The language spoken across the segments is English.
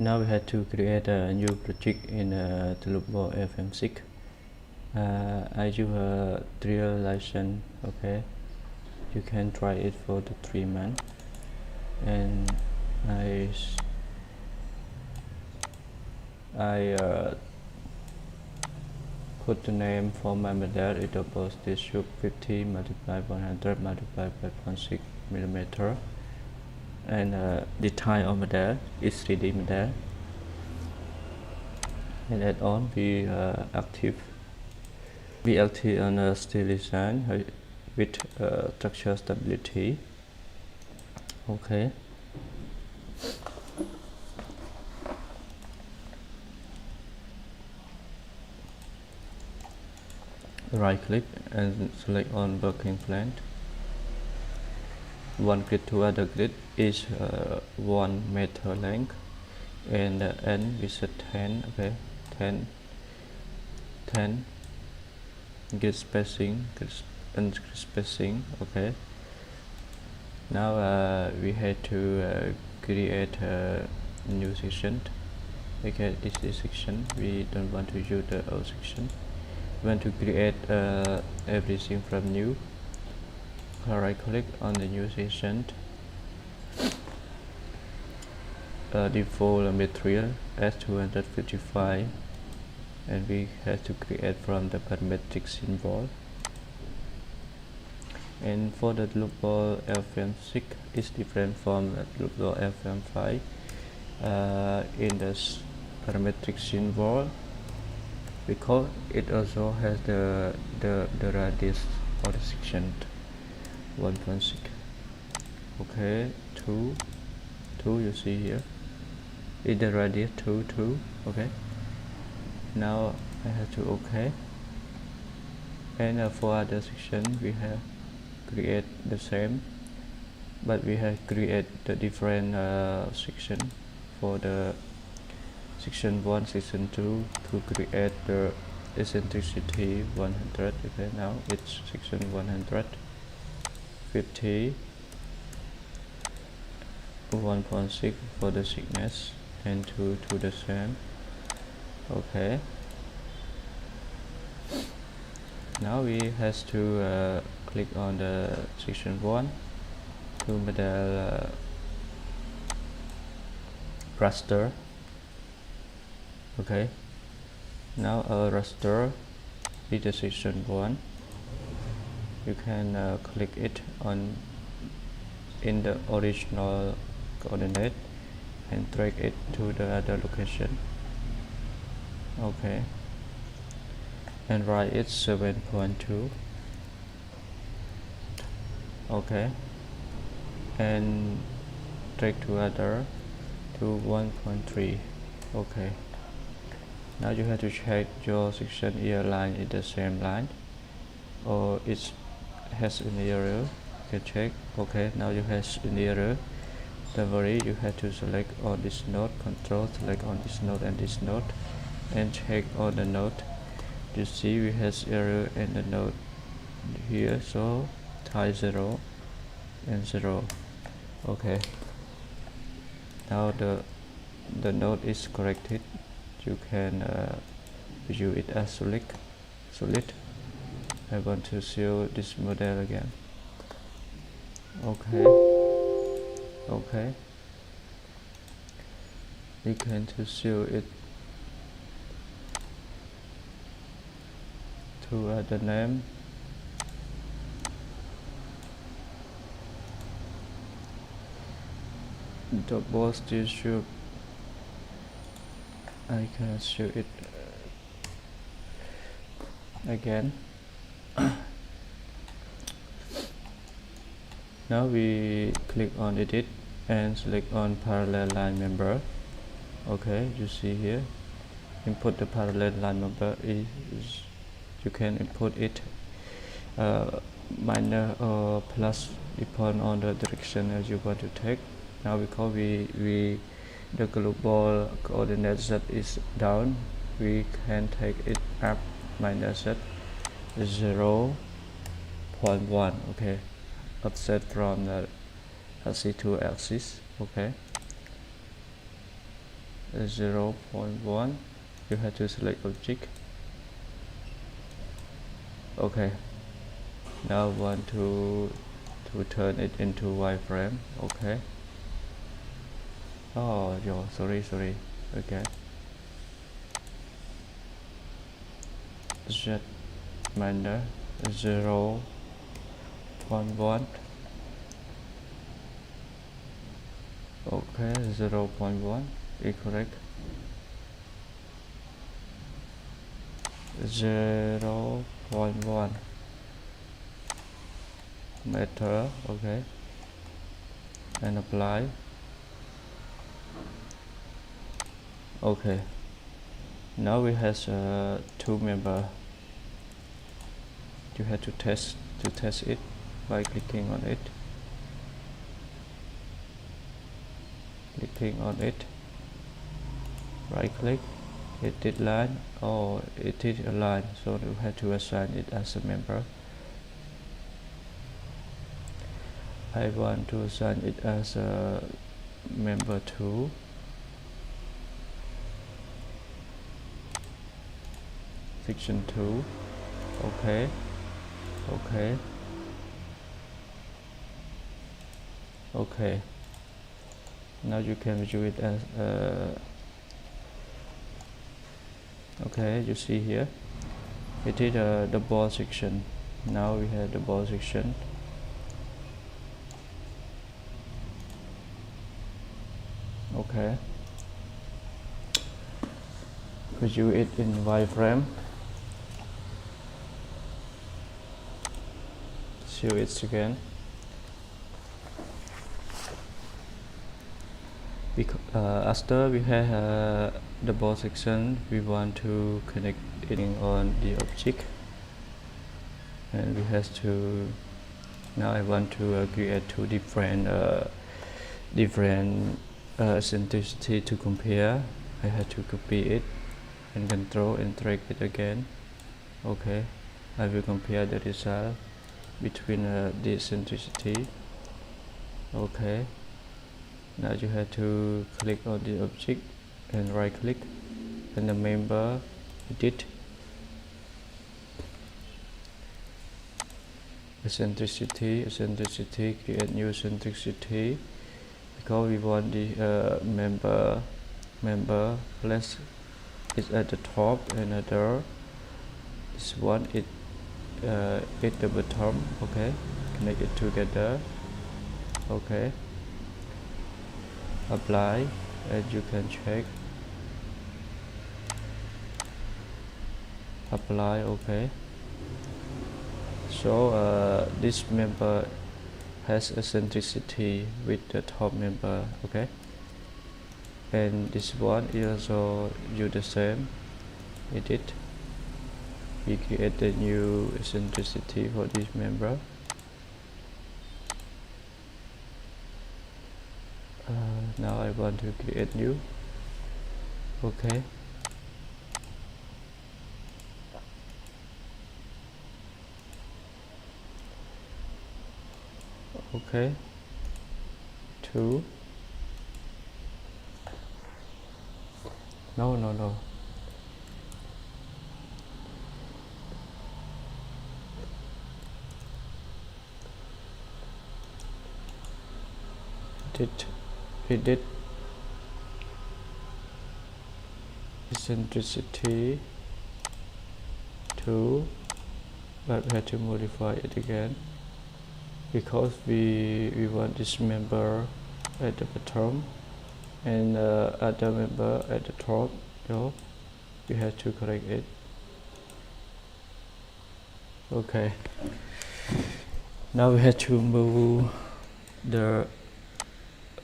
Now we have to create a new project in Dlubal RFEM. I use a trial license. Okay, you can try it for the 3 months, and I put the name for my model. It doubles this should 50 multiplied 100 multiplied by 0.6 millimeter, and the type of model is 3D model. And add on we active BLT on a steel design with structure stability. Okay. Right click and select on working plan. One grid to other grid is 1 meter length, and the end we set 10. Okay, 10 grid spacing and spacing. Okay, now we have to create a new section. Okay, this is section. We don't want to use the old section. We want to create everything from new. Right click on the new section. Default material S255, and we have to create from the parametric symbol. And for the Dlubal RFEM 6 is different from the Dlubal RFEM 5. In the parametric symbol, because it also has the radius of the section 1.6. Okay, 2 you see here is the radius 2. Okay, now I have to OK, and for other section we have create the same, but we have create the different section. For the section 1, section 2 to create the eccentricity 100. Okay, now it's section 150, 1.6 for the thickness, and 2 to the same. Okay, now we have to click on the section 1 to model raster. Okay, now a raster is the section 1. You can click it on in the original coordinate and drag it to the other location. Okay, and write it 7.2. Okay, and drag to other to 1.3. Okay, now you have to check your section ear line is the same line or it has an error. You can check. Okay, now you have an error. Don't worry, you have to select on this node, control select on this node and this node, and check on the node. You see we have error in the node here, so type 0 and 0. Okay, now the node is corrected. You can view it as solid. I want to show this model again. Okay, you can to show it to the name. The boss tissue. I can show it again. Now we click on edit and select on parallel line member. Okay, you see here, input the parallel line member is you can input it minus or plus depending on the direction as you want to take. Now because we the global coordinate z is down, we can take it up minus z 0.1. Okay, offset from the axis to axis. Okay, 0.1. You have to select object. Okay, now want to turn it into wireframe. Okay. Oh, yo, sorry. Okay. Z minor 0.1. Okay, 0.1 incorrect. 0.1 meter. Okay, and apply. Okay, now we have two member. You have to test it by clicking on it. Right click, edit line. Oh, it is a line, so you have to assign it as a member. I want to assign it as a member 2. Section 2. Okay. Now you can view it as okay, you see here it is the ball section. Now we have the ball section. Okay, view it in wireframe. Show it again. After we have the ball section, we want to connect it on the object, and we have to. Now I want to create two different eccentricity to compare. I have to copy it and control and drag it again. Okay, I will compare the result between the eccentricity. Okay, now you have to click on the object and right click, and the member edit eccentricity, create new eccentricity, because we want the member less is at the top, and other this one it at the bottom. Okay, connect it together. Okay, apply, and you can check. Apply. Okay, so this member has eccentricity with the top member. Okay, and this one is also do the same. Edit, we create a new eccentricity for this member. Now I want to create new. Okay, okay, 2. No. Edit eccentricity 2, but we have to modify it again because we want this member at the bottom and other member at the top. So you have to correct it. Okay, now we have to move the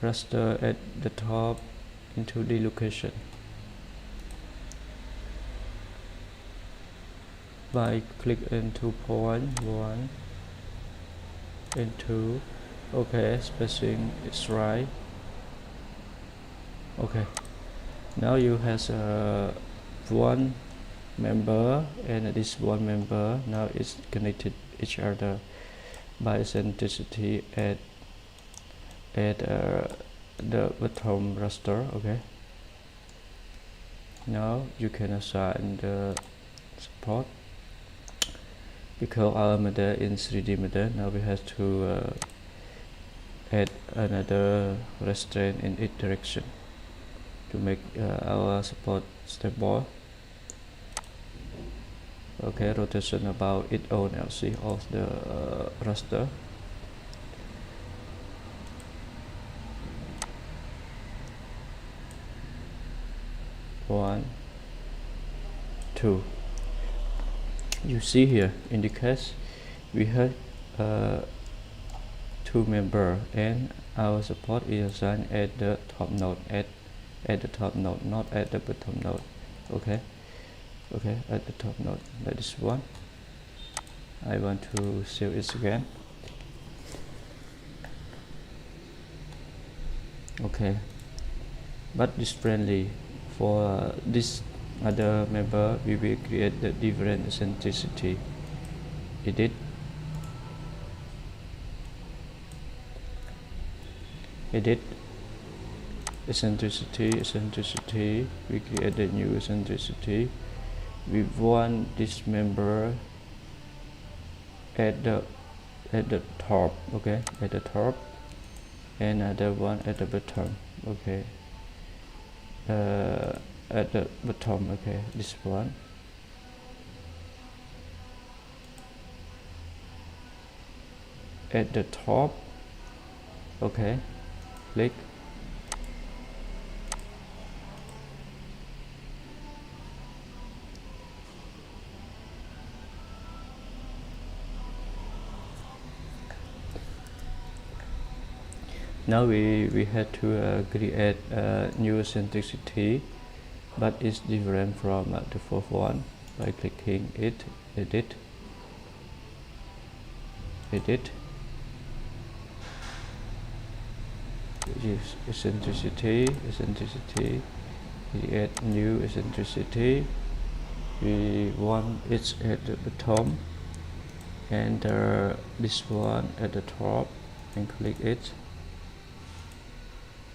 raster at the top into the location by click into point 1 and 2. Okay, spacing is right. Okay, now you have one member and this one member. Now it's connected each other by eccentricity at the bottom raster. Okay, Now you can assign the support. Because our model in 3D model, now we have to add another restraint in each direction to make our support stable. Okay, rotation about its own LC of the raster. One, two. You see here in the case we have two member, and our support is assigned at the top node, at the top node, not at the bottom node. Okay, at the top node, like this one. I want to save it again. Okay, but differently for this other member, we will create the different eccentricity. Edit, eccentricity, we create a new eccentricity. We want this member at the top, okay, at the top, and another one at the bottom, okay, at the bottom, okay, this one. At the top, okay, click. Now we had to create a new eccentricity, but it's different from the fourth one by clicking it, edit, use eccentricity, create new eccentricity. We want it at the bottom, and this one at the top, and click it.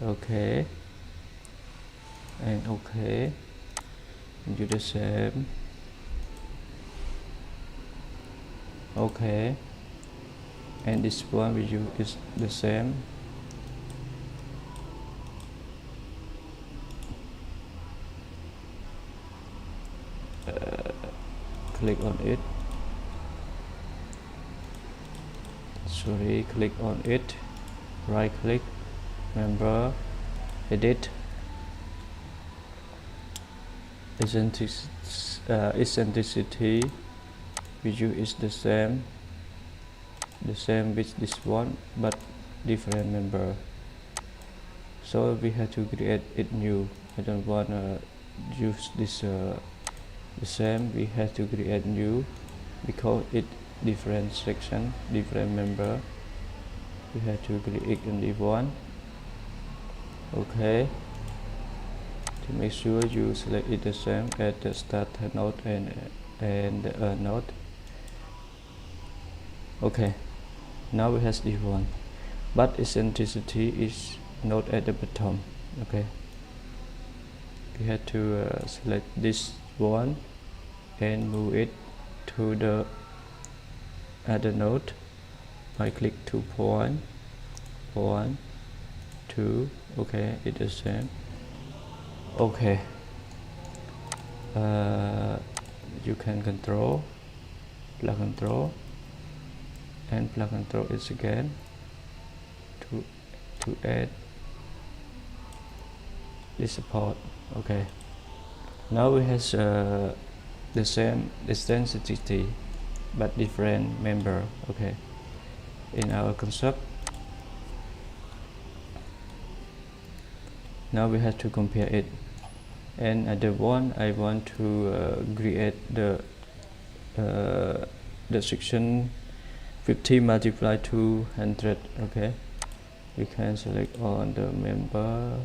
Okay, and okay, and do the same. Okay, and this one we use is the same. Click on it. Sorry, click on it. Right click, member, edit, eccentricity. View is the same with this one, but different member. So we have to create it new. I don't want to use this the same. We have to create new because it different section, different member. We have to click only one. Okay, to make sure you select it the same at the start node and the node. Okay, now we have this one, but eccentricity is not at the bottom. Okay, we have to select this one and move it to the other node by click 2 point 1 2. Okay, it's the same. Okay, you can control, plug control, and plug control it again to add this support. Okay, now we have the same eccentricity but different member. Okay, in our concept, now we have to compare it, and the one I want to create the section 50 multiplied 200. Okay, you can select on the member,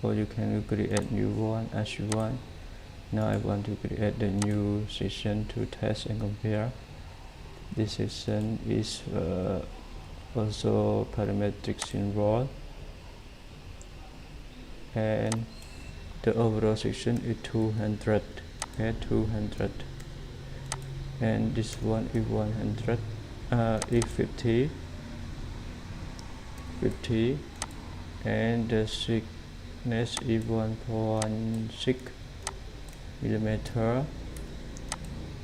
or you can create new one as you want. Now I want to create the new section to test and compare. This section is also parametric symbol, and the overall section is 200, okay, 200, and this one is 100, is 50, and the thickness is 1.6 millimeter,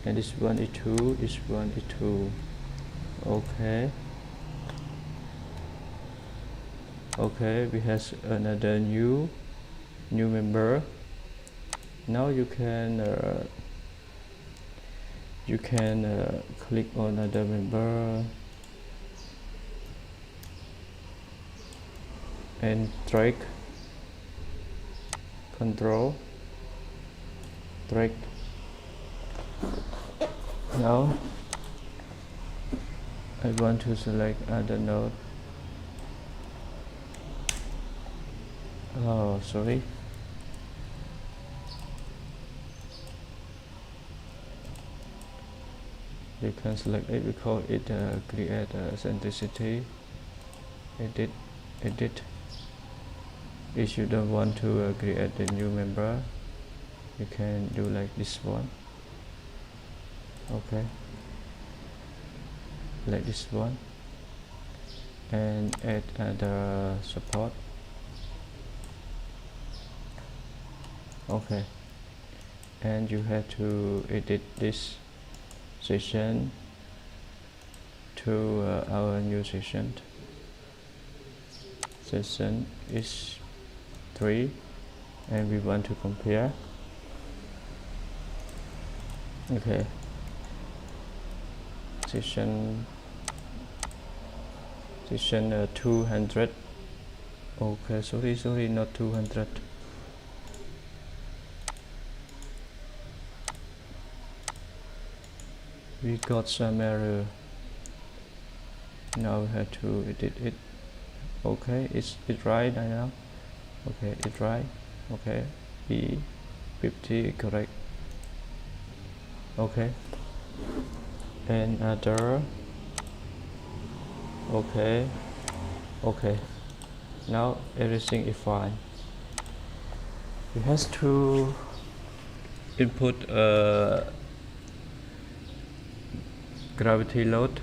and this one is 2, this one is 2. Okay, we have another new member. Now you can click on another member and drag, control, drag. Now I want to select other node. Oh, sorry. You can select it because it create centricity. Edit. If you don't want to create a new member, you can do like this one. Okay, like this one, and add the support. Okay, and you have to edit this section to our new section. Section is 3, and we want to compare. Okay, section 200. Okay, sorry, not 200. We got some error. Now we have to edit it. Okay, it's right now. Okay, it's right. Okay, E50 correct. Okay, and other. Okay, now everything is fine. We have to input gravity load.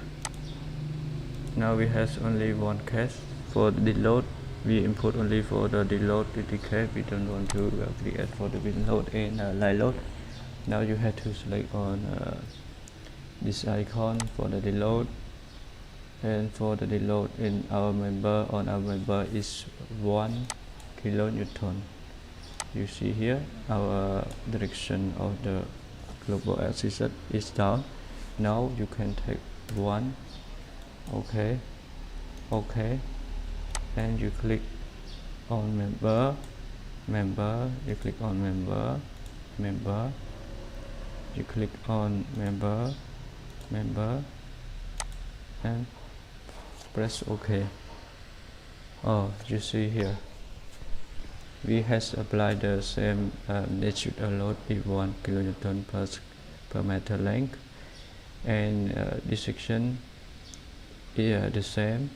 Now we have only one case. For the load, we input only for the load case. We don't want to create for the wind load and light load. Now you have to select on this icon for the load, and for the load in our member, is 1 kilonewton. You see here our direction of the global axis is down. Now you can take 1. Okay, and you click on member, you click on member, you click on member, and press OK. Oh, you see here we has applied the same natural load is 1 kilonewton per meter length, and this section is the same,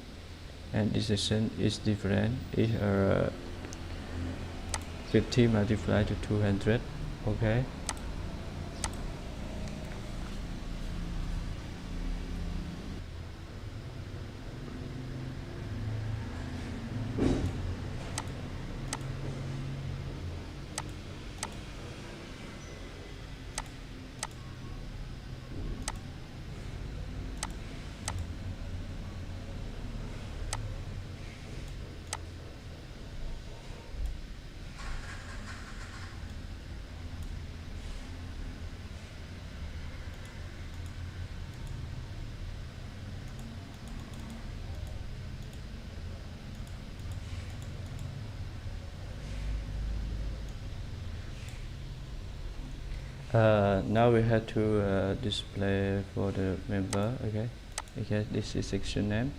and this section is different. It's 50 multiplied to 200. Okay, now we have to display for the member. Okay, this is section name.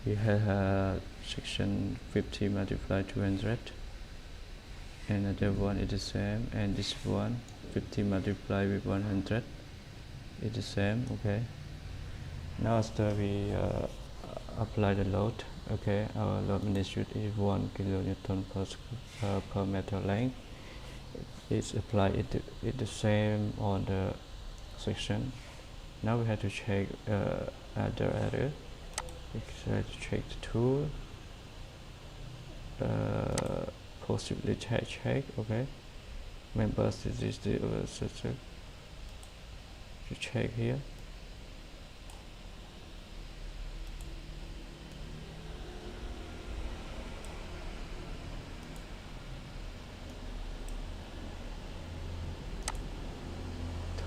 We have section 50 multiplied 200, another one is the same, and this one 50 multiplied with 100 is the same. Okay, now after we apply the load, okay, our load magnitude is 1 kilonewton per meter length. It's applied it the same on the section. Now we have to check other error. We try to check the tool, possibly check. Okay, members is the structure to check here.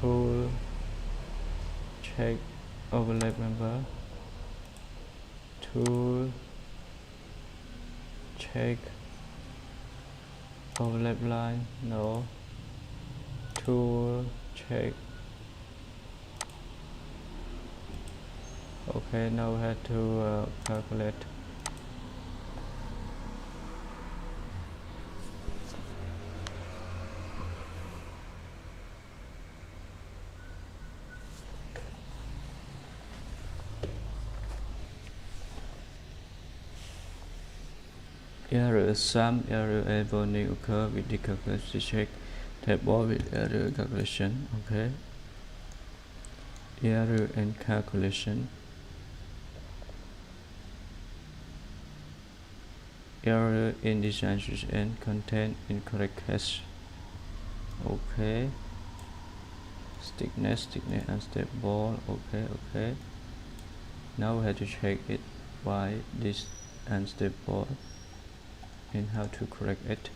Tool, check overlap member. Tool, check overlap line. No. Tool, check. Okay, now we have to calculate. Error, some error and warning occur with the calculation check table with error calculation. Okay, error and calculation. Error in design and contain incorrect hash. Okay, thickness unstable. Okay, now we have to check it why this unstable and how to correct it.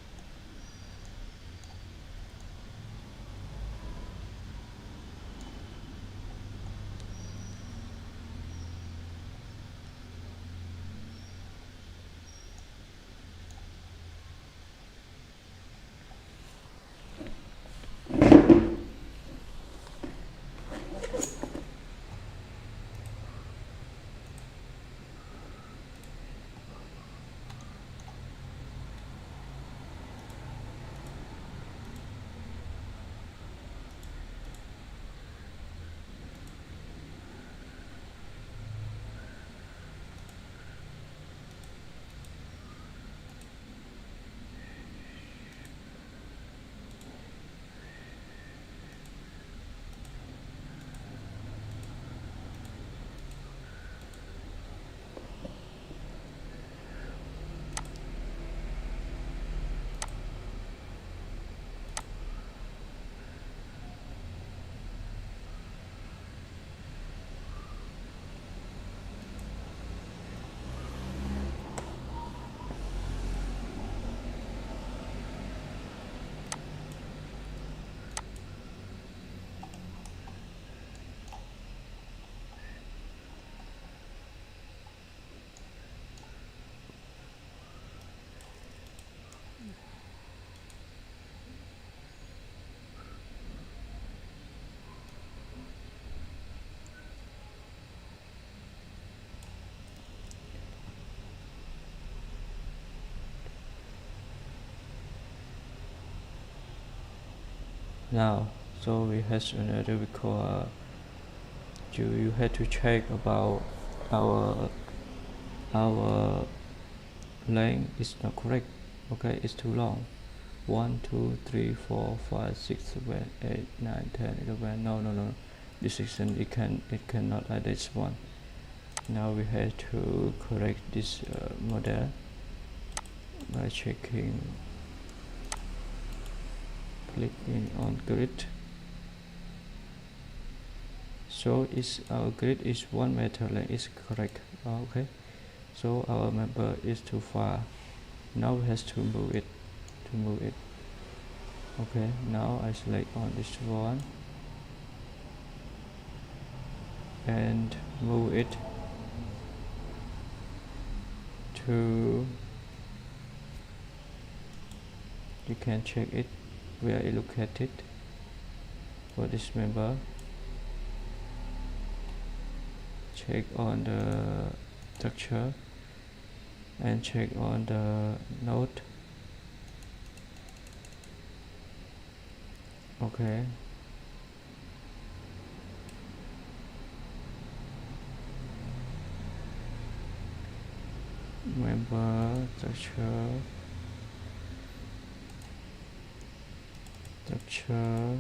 Now, so we have another record. You have to check about our length is not correct. Okay, it's too long. 1 2 3 4 5 6 7 8 9 10 11. No, this section it cannot like this one. Now we have to correct this model by checking, clicking on grid. So is our grid is 1 meter length is correct. Okay, so our member is too far. Now we have to move it. Okay, now I select on this one and move it to, you can check it where it located for this member. Check on the structure and check on the node. Okay, member structure, picture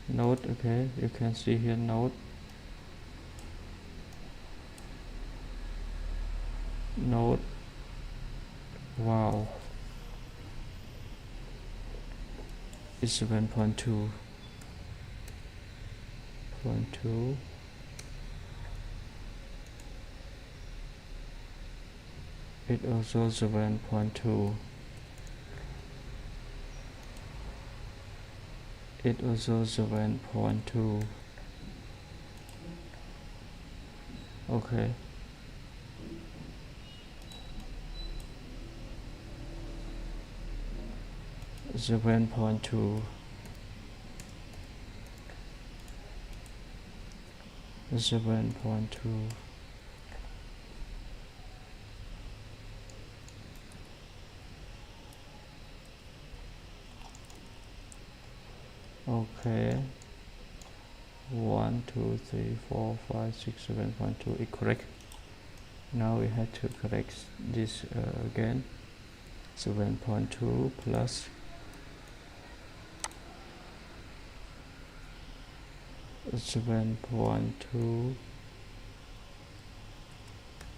node. Okay, you can see here node, wow, it's 7.2. It also 7.2. It also 7.2. Okay. Seven point two. Okay. 1 2 3 4 5 6 7.2 is correct. Now we have to correct this again. 7.2 plus 7.2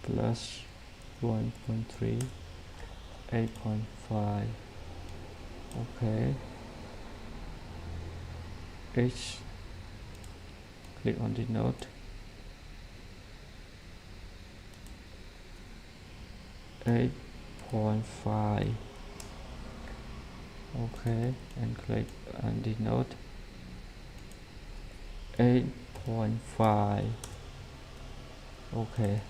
plus 1.3, 8.5. Okay. H, click on the node. 8.5. Okay, and click on the node. 8.5. Okay.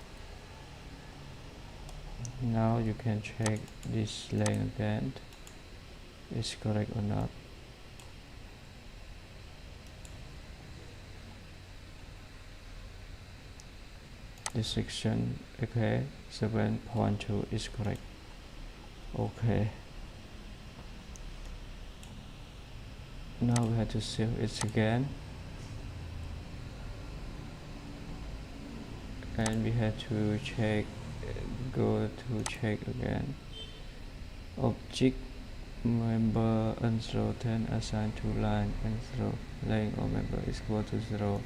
Now you can check this length again. Is correct or not? This section, okay, 7.2 is correct. Okay. Now we have to save it again. And we have to check, go to check again. Object member N010 assigned to line N0 length of member is equal to 0.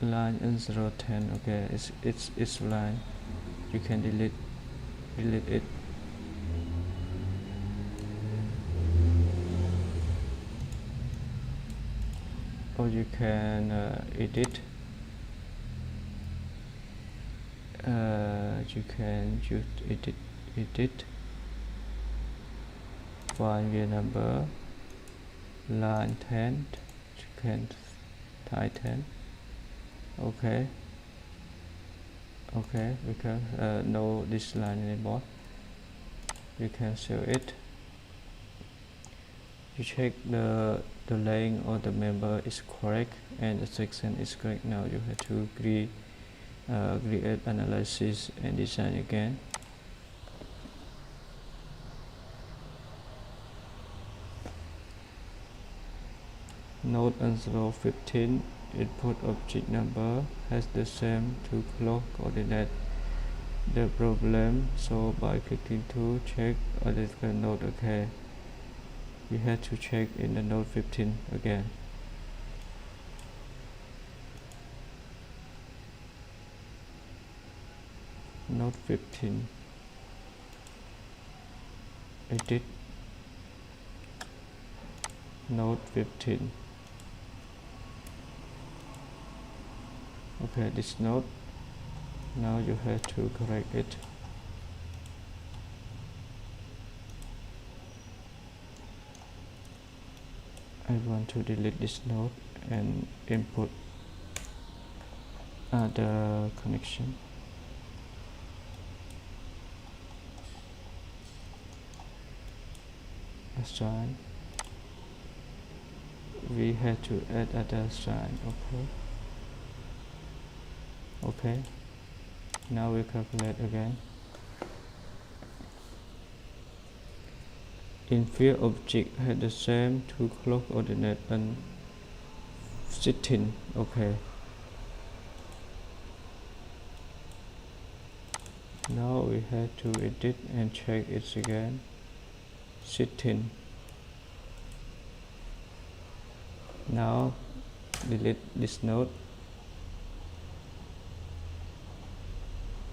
Line N010, okay, it's line. You can delete it. Or you can edit. You can use edit. Find your number. Line 10. You can type 10. Okay. Okay, because no this line anymore. You can save it. You check the length of the member is correct and the section is correct. Now you have to create analysis and design again. Node N015 input object number has the same two clock coordinate. The problem solved by clicking to check identical node. Okay, we have to check in the node 15 again. Node 15, edit, node 15. Okay, this node. Now you have to correct it. I want to delete this node and input the connection. Assign. We have to add other sign. Okay. Now we calculate again. infield object had the same two clock coordinate and sitting. Okay, now we have to edit and check it again. Sitting. Now delete this node.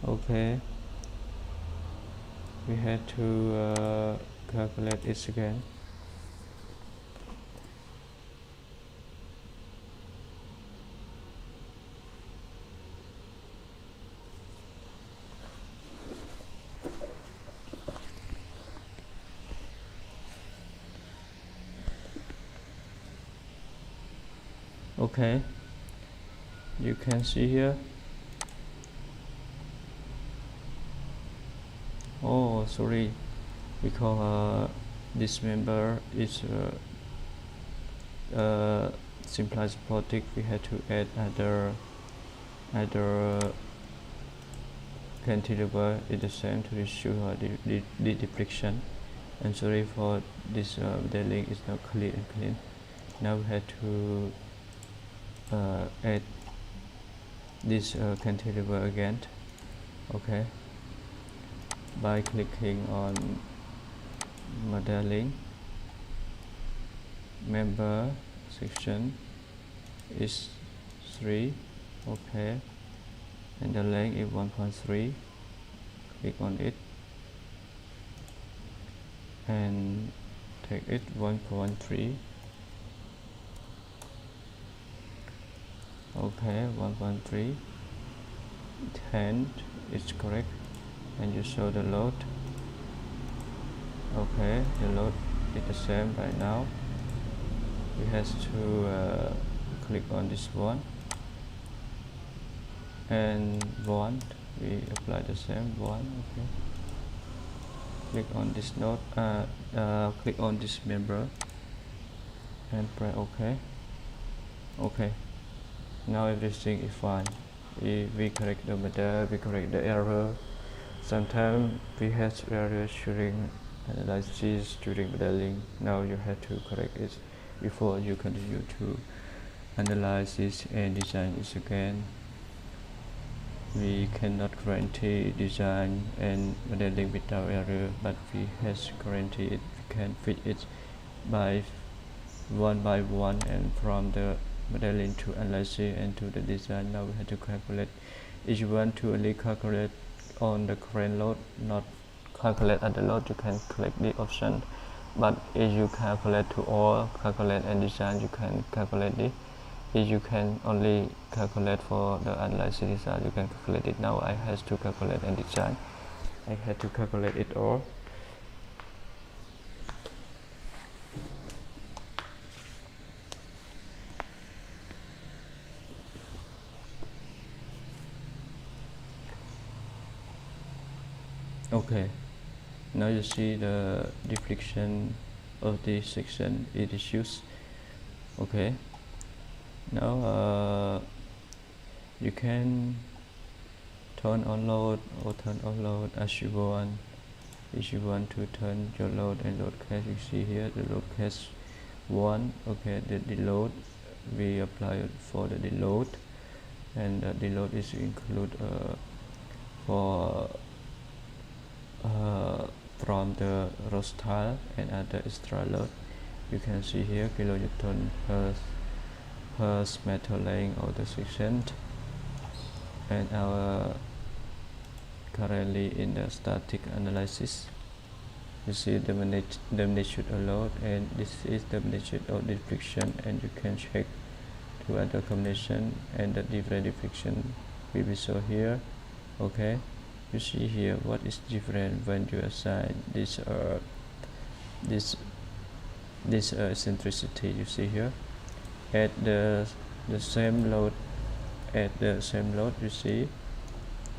Okay, we had to calculate it again. Okay, you can see here. Oh, sorry, because this member is simply supported. We had to add other cantilever is the same to ensure the deflection. And sorry for this, the link is not clear and clean. Now we had to add this cantilever again. Okay, by clicking on modeling, member section is 3. Okay, and the length is 1.3. click on it and take it 1.3. Okay, 1.3. 10 is correct, and you show the load. Okay, the load is the same right now. We have to click on this one, and one we apply the same one. Okay, click on this node, click on this member and press OK. Okay, now everything is fine. We correct the matter, we correct the error. Sometimes we have errors during analysis, during modeling. Now you have to correct it before you continue to analyze it and design it again. We cannot guarantee design and modeling without error, but we have guarantee it. We can fix it by one, and from the modeling to analysis and to the design. Now we have to calculate. If you want to only calculate on the current load, not calculate at the load, you can click the option. But if you calculate to all, calculate and design, you can calculate it. If you can only calculate for the analysis design, you can calculate it. Now I have to calculate and design. I had to calculate it all. Okay, now you see the deflection of this section is reduced. Okay, now you can turn on load or turn off load as you want. If you want to turn your load and load case, you see here the load case 1. Okay, the deload we apply it for the deload, and the deload is include for from the rostile and other extra load. You can see here kilonewton per meter length of the section, and our currently in the static analysis. You see the magnitude of load, and this is the magnitude of deflection, and you can check two other combination and the different deflection will be shown here. Okay, you see here what is different when you assign this eccentricity. You see here at the same load, you see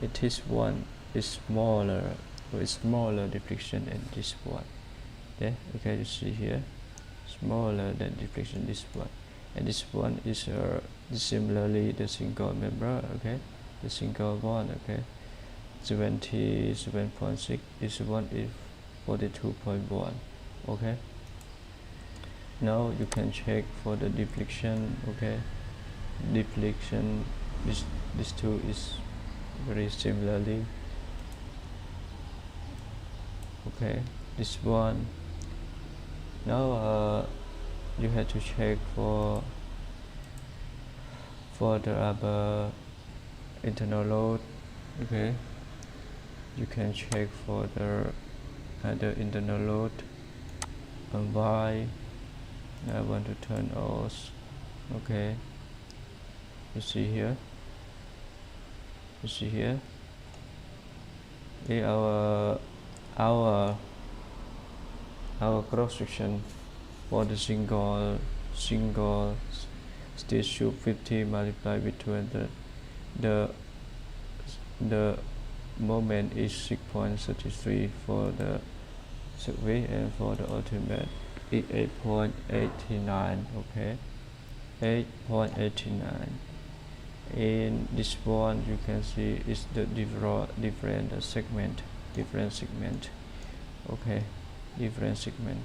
it is one is smaller, with smaller deflection than this one. Yeah, okay, you see here smaller than deflection this one, and this one is similarly the single member. Okay, the single one. Okay, 77.6, this one is 42.1. Okay, now you can check for the deflection. Okay, deflection, this two is very similarly. Okay, this one. Now you have to check for the other internal load. Okay, you can check for the other internal load. And why I want to turn off. Okay, you see here, okay, our cross section for the single stage tube 50 multiplied with 200, the moment is 6.33 for the survey, and for the ultimate is 8.89. okay, 8.89. In this one you can see is the different segment. Okay, different segment,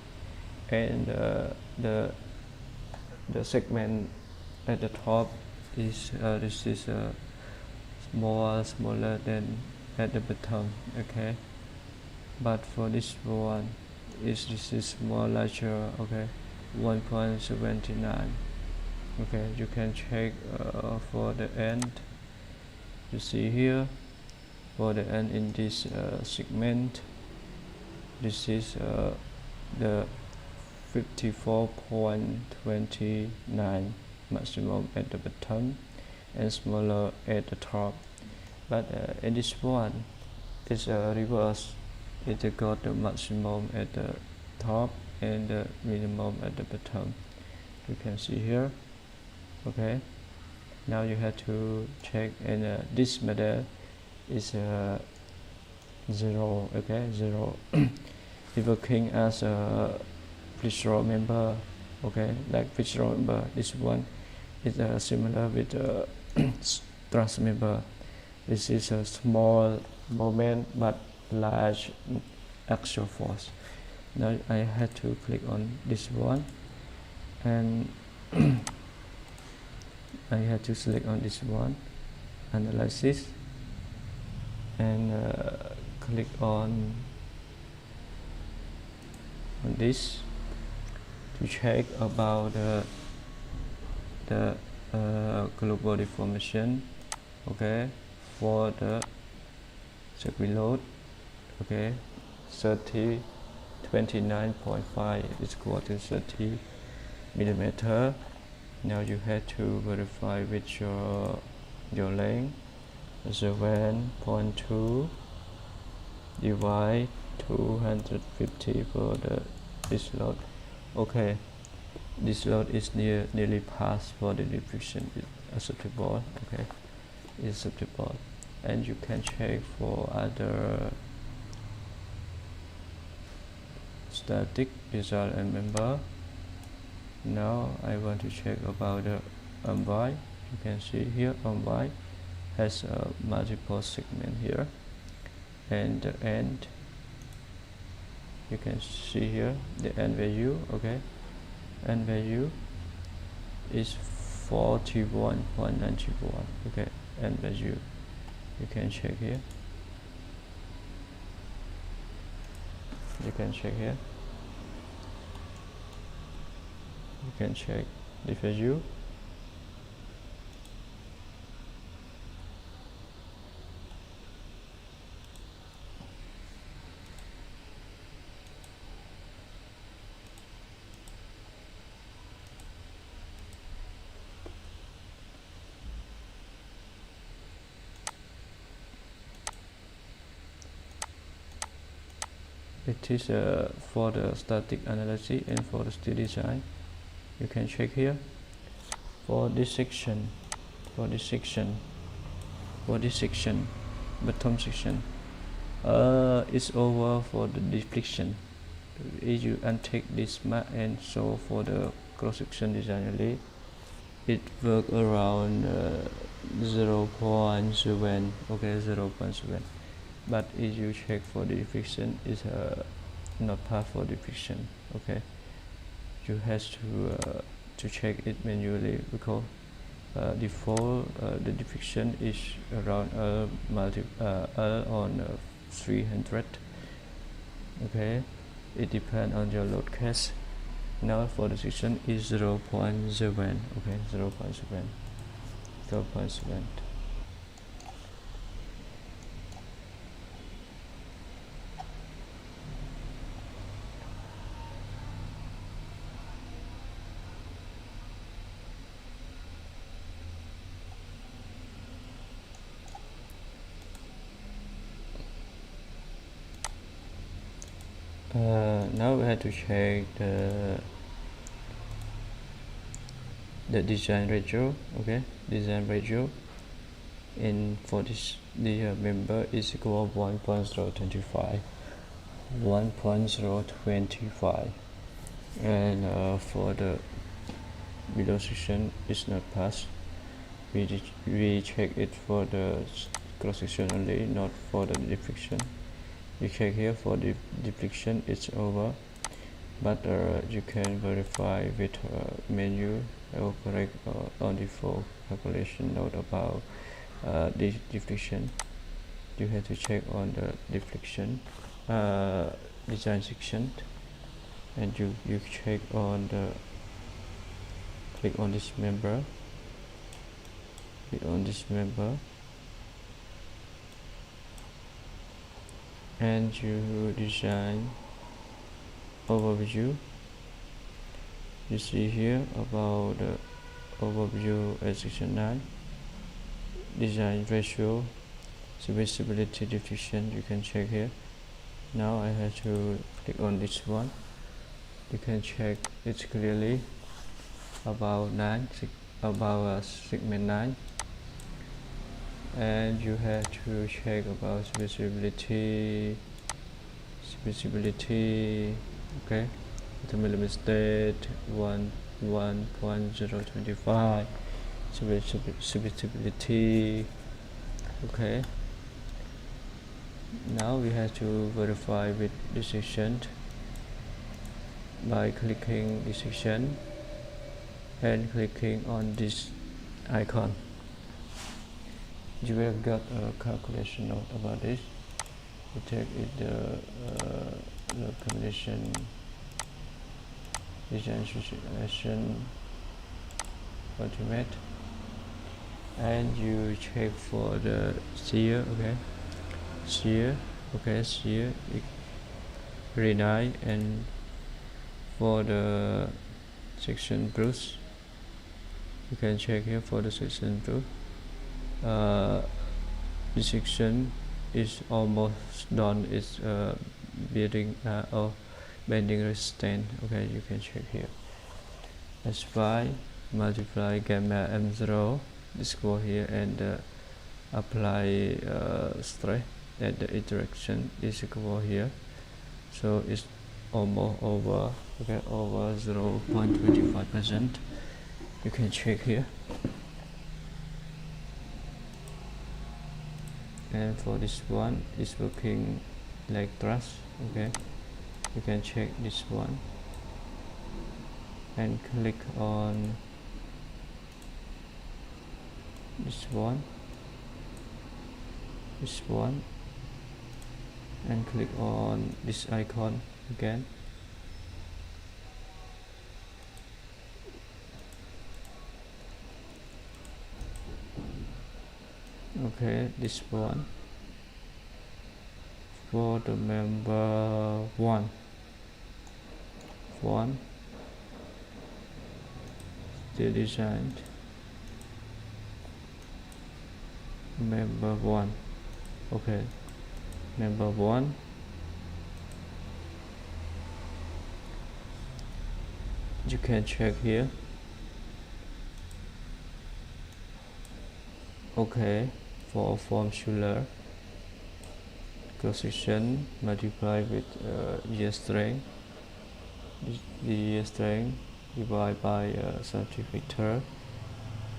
and the segment at the top is this is smaller than at the bottom. Okay, but for this one this is more larger. Okay, 1.79. okay, you can check for the end. You see here for the end in this segment, this is the 54.29 maximum at the bottom and smaller at the top. But in this one it's reverse. It got the maximum at the top and the minimum at the bottom. You can see here. Okay, now you have to check, and this model is 0. Okay, 0. If working as a physical member, okay, like physical member, this one is similar with trans member. This is a small moment but large axial force. Now I had to click on this one, and I have to select on this one, analysis, and click on this to check about the global deformation. Okay, for the circuit load. Okay, 29.5 is equal to 30 millimeter. Now you have to verify with your length. 7.2 divide 250 for this load. Okay, this load is nearly passed for the diffusion. It's acceptable. Okay, it's acceptable, and you can check for other static result and member. Now I want to check about the Y. You can see here Y has a multiple segment here, and the end, you can see here the end value. Okay, end value is 41.91. okay, end value. You can check here. You can check here. You can check the value. It is for the static analysis and for the steel design. You can check here for this section, bottom section, it's over for the deflection. If you untake this mark and so for the cross section design only, it work around 0.7. okay, 0.7. but if you check for the deflection, it's not part for deflection. Okay, you have to check it manually because default the definition is around on 300. Okay, it depends on your load case. Now for the section is 0.7. Okay, 0.7. Now we have to check the design ratio. Okay, design ratio in for this the member is equal 1.025, 1.025, and for the below section is not passed. We check it for the cross section only, not for the deflection. You check here for the deflection, it's over, but you can verify with menu or correct on the full calculation note about the deflection. You have to check on the deflection design section, and you check on the click on this member, and you design overview. You see here about the overview at section 9, design ratio, visibility definition. You can check here. Now I have to click on this one. You can check it clearly about segment 9, and you have to check about visibility. Okay, the millimeter state 1.025 visibility. Okay, now we have to verify with this section by clicking this section and clicking on this icon. You have got a calculation note about this. You take it the condition design situation ultimate, and you check for the shear. Okay, shear renai, and for the section bruise you can check here for the section bruise. This section is almost done. It's building or bending resistance. Okay, you can check here. S5 multiply gamma m0, this go here, and apply stress at the interaction is equal here, so it's almost over. Okay, over 0.25%. You can check here. And for this one is working like truss. Okay, you can check this one and click on this one and click on this icon again. Okay, this one for the member 1 still designed member 1. Okay, member 1, you can check here. Okay, for formula cross section multiply with year strength, the year strength divided by centimeter.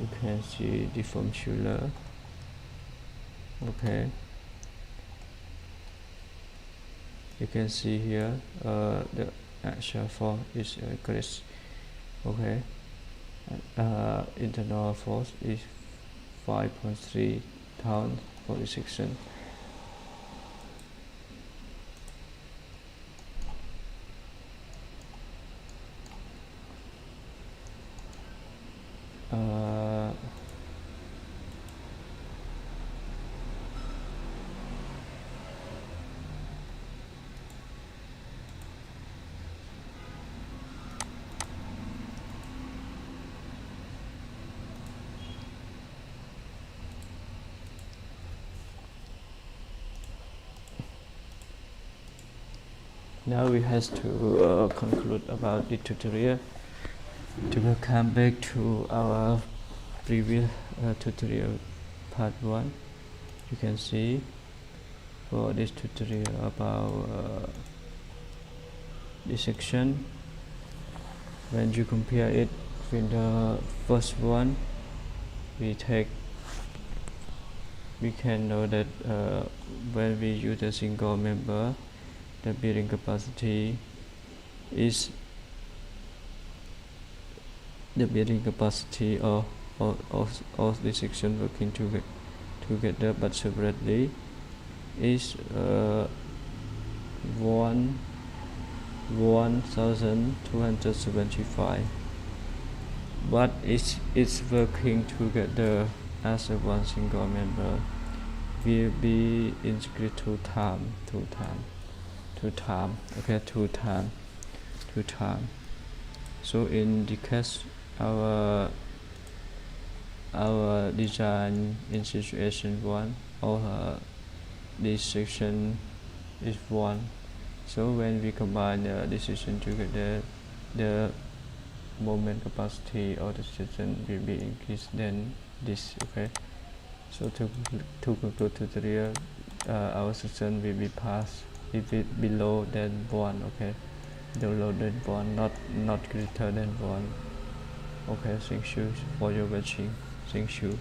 You can see the formula. Okay, you can see here the axial force is increased. Okay, internal force is 5.3 tons for the section. Now we have to conclude about the tutorial. To come back to our previous tutorial part 1, you can see for this tutorial about this section, when you compare it with the first one, we can know that when we use a single member, the bearing capacity is the bearing capacity of the section working together but separately is 1275, but it's working together as a one single member will be increased two times. So in the case our design in situation 1, or this section is 1. So when we combine the section together, the moment capacity of the section will be increased than this. Okay. So to conclude tutorial, our section will be passed if it below than 1. Okay, below than 1, not greater than 1. Okay, thank you for your watching. Thank you.